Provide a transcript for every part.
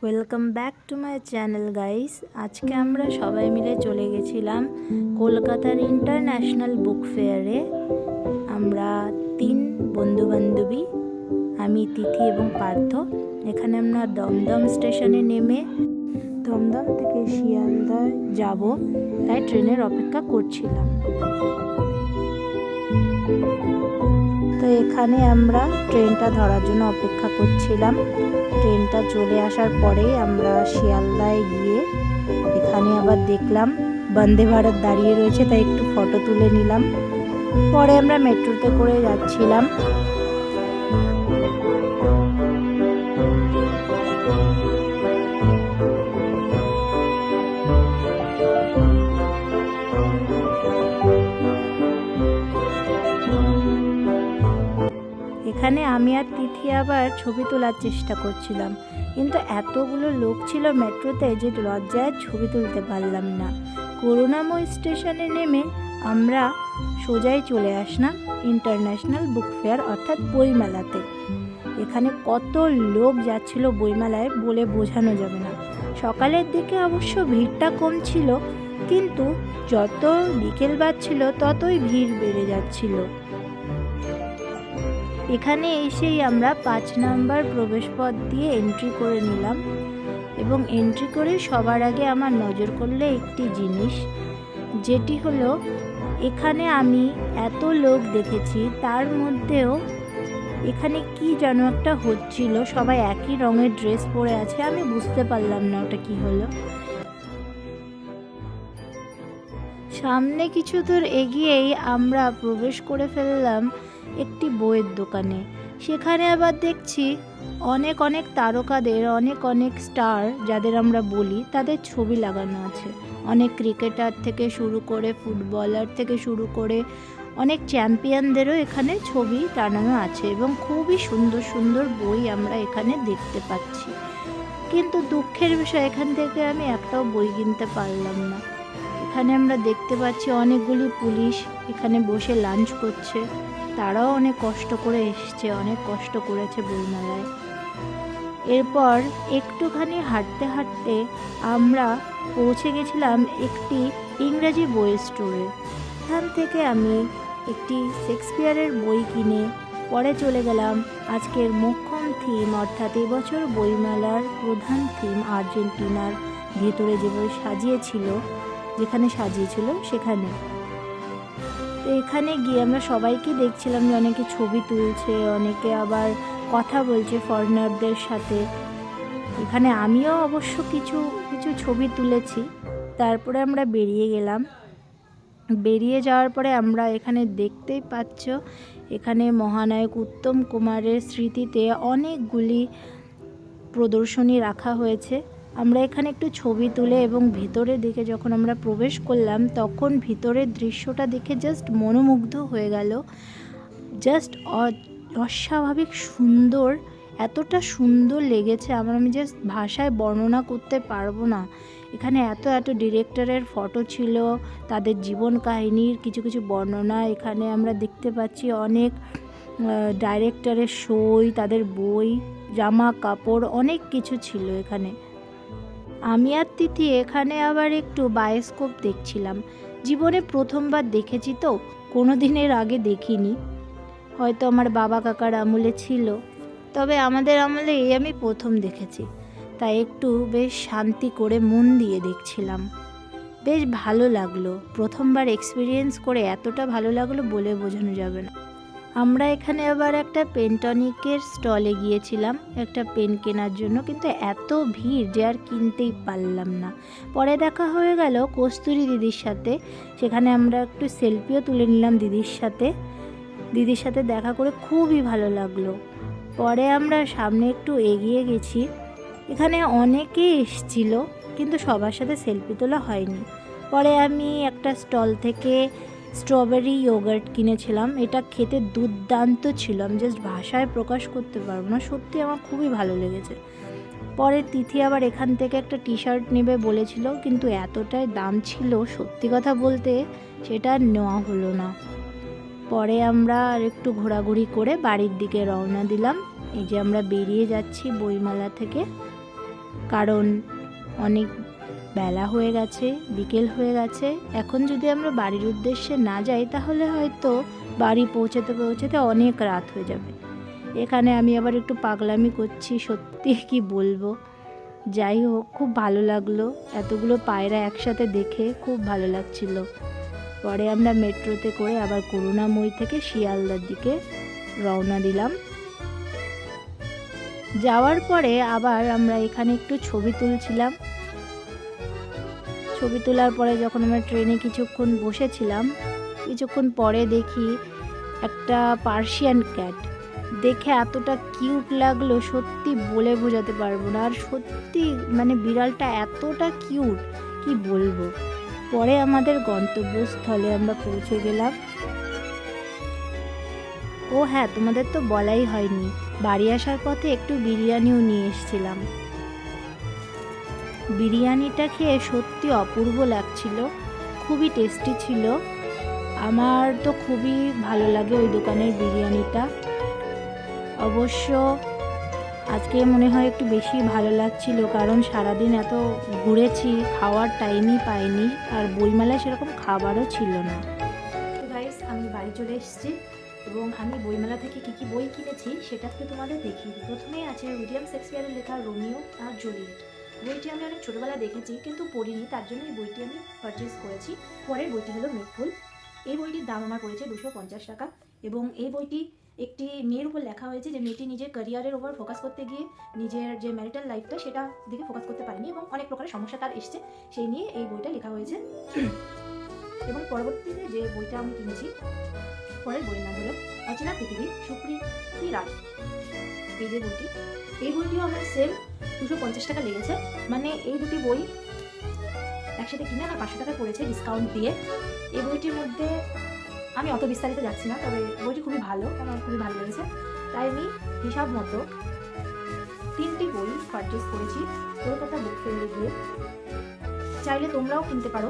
Welcome back to my channel guys. আজকে আমরা সবাই মিলে চলে গেছিলাম কলকাতার ইন্টারন্যাশনাল বুক ফেয়ারে। আমরা 3 বন্ধুবান্ধবী, আমি, তিথি এবং পার্থ। এখানে আমরা দমদম স্টেশনে নেমে দমদম থেকে শিয়ালদা যাব, তাই ট্রেনের অপেক্ষা করছিলাম। তো এখানে আমরা ট্রেনটা ধরার জন্য অপেক্ষা করছিলাম। ট্রেনটা চলে আসার পরে আমরা শিয়ালদায় গিয়ে এখানে আবার দেখলাম বন্দে ভারত দাঁড়িয়ে রয়েছে, তাই একটু ফটো তুলে নিলাম। পরে আমরা মেট্রোতে করে যাচ্ছিলাম। এখানে আমি আর তিথি আবার ছবি তোলার চেষ্টা করছিলাম, কিন্তু এতগুলো লোক ছিল মেট্রোতে যে লজ্জায় ছবি তুলতে পারলাম না। করুণাময় স্টেশনে নেমে আমরা সোজাই চলে আসলাম ইন্টারন্যাশনাল বুক ফেয়ার অর্থাৎ বইমেলাতে। এখানে কত লোক যাচ্ছিল বইমেলায় বলে বোঝানো যাবে না। সকালের দিকে অবশ্য ভিড়টা কম ছিল, কিন্তু যত বিকেল বাড়ছিল ততই ভিড় বেড়ে যাচ্ছিল। এখানে এসেই আমরা 5 নম্বর প্রবেশপথ দিয়ে এন্ট্রি করে নিলাম, এবং এন্ট্রি করে সবার আগে আমার নজর করলে একটি জিনিস, যেটি হলো এখানে আমি এত লোক দেখেছি, তার মধ্যেও এখানে কি যেন একটা হচ্ছিল। সবাই একই রঙের ড্রেস পরে আছে, আমি বুঝতে পারলাম না ওটা কি হলো। সামনে কিছু দূর এগিয়েই আমরা প্রবেশ করে ফেললাম একটি বইয়ের দোকানে। সেখানে আবার দেখছি অনেক অনেক তারকাদের, অনেক অনেক স্টার যাদের আমরা বলি, তাদের ছবি লাগানো আছে। অনেক ক্রিকেটার থেকে শুরু করে, ফুটবলার থেকে শুরু করে অনেক চ্যাম্পিয়নদেরও এখানে ছবি টানানো আছে, এবং খুবই সুন্দর সুন্দর বই আমরা এখানে দেখতে পাচ্ছি। কিন্তু দুঃখের বিষয়, এখান থেকে আমি একটাও বই কিনতে পারলাম না। এখানে আমরা দেখতে পাচ্ছি অনেকগুলি পুলিশ এখানে বসে লাঞ্চ করছে। তারাও অনেক কষ্ট করে এসছে, অনেক কষ্ট করেছে বইমেলায়। এরপর একটুখানি হাঁটতে হাঁটতে আমরা পৌঁছে গেছিলাম একটি ইংরাজি বইয়ের স্টোরে। এখান থেকে আমি একটি শেক্সপিয়ারের বই কিনে পরে চলে গেলাম আজকের মোক্ষম থিম, অর্থাৎ এবছর বইমেলার প্রধান থিম আর্জেন্টিনার ভেতরে যে বই যেখানে সাজিয়েছিল সেখানে। তো এখানে গিয়ে আমরা সবাইকে দেখছিলাম যে অনেকে ছবি তুলছে, অনেকে আবার কথা বলছে ফরেনারদের সাথে। এখানে আমিও অবশ্য কিছু কিছু ছবি তুলেছি। তারপরে আমরা বেরিয়ে গেলাম। বেরিয়ে যাওয়ার পরে আমরা এখানে দেখতেই পাচ্ছ, এখানে মহানায়ক উত্তম কুমারের স্মৃতিতে অনেকগুলি প্রদর্শনী রাখা হয়েছে। আমরা এখানে একটু ছবি তুলে এবং ভিতরে দিকে যখন আমরা প্রবেশ করলাম, তখন ভিতরের দৃশ্যটা দেখে জাস্ট মনোমুগ্ধ হয়ে গেল। জাস্ট অস্বাভাবিক সুন্দর, এতটা সুন্দর লেগেছে আমি জাস্ট ভাষায় বর্ণনা করতে পারবো না। এখানে এত এত ডিরেক্টরের ফটো ছিল, তাদের জীবন কাহিনীর কিছু কিছু বর্ণনা এখানে আমরা দেখতে পাচ্ছি। অনেক ডাইরেক্টরের সই, তাদের বই, জামা কাপড়, অনেক কিছু ছিল এখানে। আমি আর তিথি এখানে আবার একটু বায়োস্কোপ দেখছিলাম। জীবনে প্রথমবার দেখেছি, তো কোনো দিনের আগে দেখিনি। হয়তো আমার বাবা কাকার আমলে ছিল, তবে আমাদের আমলে আমি প্রথম দেখেছি। তাই একটু বেশ শান্তি করে মন দিয়ে দেখছিলাম। বেশ ভালো লাগলো, প্রথমবার এক্সপিরিয়েন্স করে এতটা ভালো লাগলো বলে বোঝানো যাবে না। আমরা এখানে আবার একটা পেন্টনিকের স্টলে গিয়েছিলাম একটা পেন কেনার জন্য, কিন্তু এত ভিড় যে আর কিনতেই পারলাম না। পরে দেখা হয়ে গেল কস্তুরী দিদির সাথে, সেখানে আমরা একটু সেলফিও তুলে নিলাম দিদির সাথে দেখা করে খুবই ভালো লাগলো। পরে আমরা সামনে একটু এগিয়ে গেছি। এখানে অনেকেই এসেছিল, কিন্তু সবার সাথে সেলফি তোলা হয়নি। পরে আমি একটা স্টল থেকে স্ট্রবেরি ইয়োগার্ট কিনেছিলাম। এটা খেতে দুর্দান্ত ছিল, আমি জাস্ট ভাষায় প্রকাশ করতে পারবো না, সত্যি আমার খুবই ভালো লেগেছে। পরে তিথি আবার এখান থেকে একটা টি শার্ট নেবে বলেছিল, কিন্তু এতটাই দাম ছিল, সত্যি কথা বলতে সেটা নেওয়া হলো না। পরে আমরা আর একটু ঘোরাঘুরি করে বাড়ির দিকে রওনা দিলাম। এই যে আমরা বেরিয়ে যাচ্ছি বইমেলা থেকে। কারণ অনেক বেলা হয়ে গেছে, বিকেল হয়ে গেছে। এখন যদি আমরা বাড়ির উদ্দেশ্যে না যাই তাহলে হয়তো বাড়ি পৌঁছাতে পৌঁছাতে অনেক রাত হয়ে যাবে। এখানে আমি আবার একটু পাগলামি করছি, সত্যি কি বলবো। যাই হোক, খুব ভালো লাগলো, এতগুলো পায়রা একসাথে দেখে খুব ভালো লাগছিল। পরে আমরা মেট্রোতে করে আবার করুণাময়ী থেকে শিয়ালদার দিকে রওনা দিলাম। যাওয়ার পরে আবার আমরা এখানে একটু ছবি তুলছিলাম। ছবি তোলার পরে যখন আমরা ট্রেনে কিছুক্ষণ বসেছিলাম, কিছুক্ষণ পরে দেখি একটা পার্সিয়ান ক্যাট। দেখে এতটা কিউট লাগলো, সত্যি বলে বোঝাতে পারবো না। আর সত্যি মানে বিড়ালটা এতটা কিউট, কি বলবো। পরে আমাদের গন্তব্যস্থলে আমরা পৌঁছে গেলাম। ও হ্যাঁ, তোমাদের তো বলাই হয়নি, বাড়ি আসার পথে একটু বিরিয়ানিও নিয়ে এসেছিলাম। বিরিয়ানিটা খেয়ে সত্যি অপূর্ব লাগছিল, খুবই টেস্টি ছিল। আমার তো খুবই ভালো লাগে ওই দোকানের বিরিয়ানিটা। অবশ্য আজকে মনে হয় একটু বেশি ভালো লাগছিল, কারণ সারাদিন এত ঘুরেছি, খাওয়ার টাইমই পাইনি, আর বইমেলায় সেরকম খাবারও ছিল না। তো গাইস, আমি বাড়ি চলে এসেছি এবং আমি বইমেলা থেকে কী কী বই কিনেছি সেটা তো তোমাদের দেখিয়ে দিই। প্রথমেই আছে উইলিয়াম শেক্সপিয়ারের লেখা রোমিও আর জুলিয়েট। বইটি আমি অনেক ছোটোবেলায় দেখেছি কিন্তু পড়িনি, তার জন্য এই বইটি আমি পারচেস করেছি। পরের বইটি হলো মেঘফুল। এই বইটির দাম আমার পড়েছে 250 টাকা এবং এই বইটি একটি মেয়ের উপর লেখা হয়েছে যে মেয়েটি নিজের ক্যারিয়ারের ওপর ফোকাস করতে গিয়ে নিজের যে ম্যারিটাল লাইফটা সেটা দিকে ফোকাস করতে পারেনি এবং অনেক প্রকারের সমস্যা তার এসছে, সেই নিয়ে এই বইটা লেখা হয়েছে। এবং পরবর্তীতে যে বইটা আমি কিনেছি, পরের বইয়ের নাম হলো অচেনা পৃথিবী, সুপ্রীতি রায়। এই যে বইটি, এই বইটিও আমার সেম 250 টাকা লেগেছে। মানে এই দুটি বই একসাথে কিনে আমার 500 টাকা পড়েছে ডিসকাউন্ট দিয়ে। এই বইটির মধ্যে আমি অত বিস্তারিত যাচ্ছি না, তবে বইটি খুবই ভালো, আমার খুবই ভালো লেগেছে। তাই আমি হিসাব মতো 3টি বই পারচেস করেছি কলকাতা বুক ফেয়ারে গিয়ে। চাইলে তোমরাও কিনতে পারো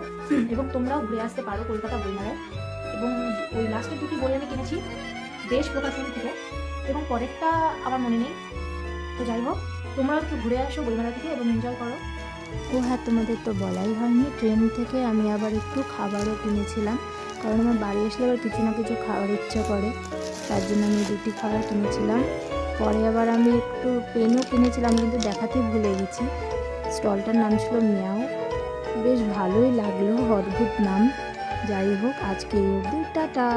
এবং তোমরাও ঘুরে আসতে পারো কলকাতা বইমেলায়। এবং ওই লাস্টের 2টি বই আমি কিনেছি দেশ প্রকাশন থেকে এবং পরেরটা আমার মনে নেই। তো যাই হোক, তোমরাও একটু ঘুরে আসো বইমেলা থেকে এবং এনজয় করো। ও হ্যাঁ, তোমাদের তো বলাই হয়নি, ট্রেন থেকে আমি আবার একটু খাবারও কিনেছিলাম, কারণ আমার বাড়ি আসলে আবার কিছু না কিছু খাওয়ার ইচ্ছা করে, তার জন্য আমি 2টি খাবার কিনেছিলাম। পরে আবার আমি একটু পেনও কিনেছিলাম, কিন্তু দেখাতে ভুলে গেছি। স্টলটার নাম ছিল মিয়াও, বেশ ভালোই লাগলো, অদ্ভুত নাম। যাই হোক, আজকে অবধি টাটা।